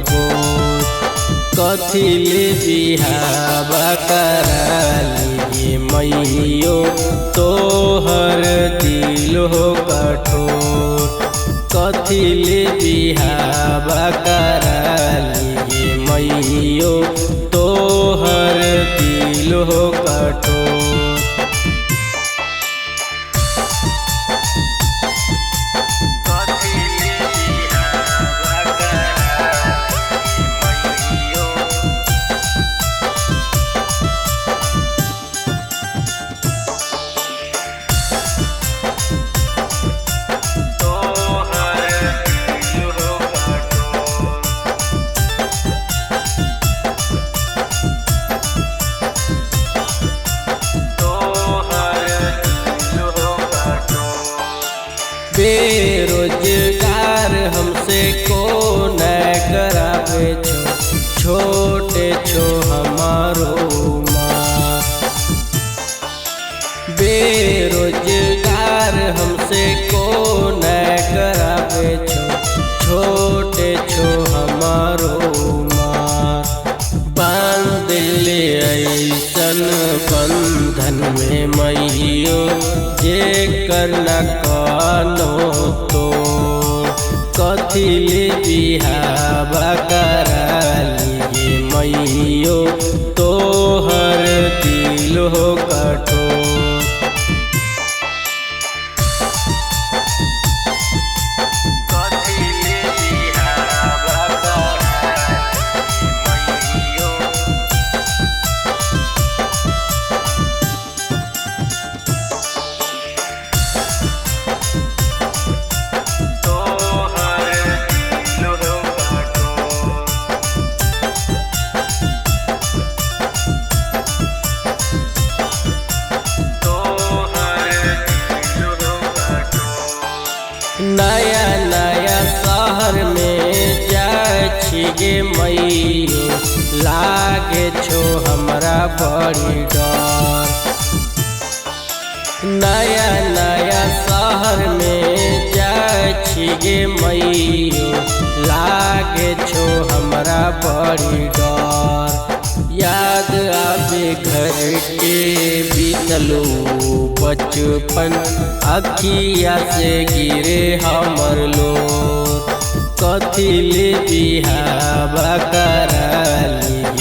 बोल। कथिले बिहावा कराली मैयो तोहर दिल हो कठोर। कथिले बिहावा कराली मैयो तोहर दिल हो कठोर। बेरोजगार हमसे को न करावे छो, छोटे छो हमारो माँ। बेरोजगार हमसे को न करावे छो, छोटे छो हमारो माँ। बांध ले ऐसन बंधन में मैयो जे करना कानो तो। कथिले बिहावा कराली मैयो तोहर दिल हो कठोर। नया नया शहर में जाए गे मैयो लागे छो हमरा बड़ी डर। नया नया शहर में जाए गे मैयो लागे छो हमरा बड़ी डर। याद आवे घर के बीतलो बचपन अखिया से गिरे हमर लोर। कथिले बिहावा कराली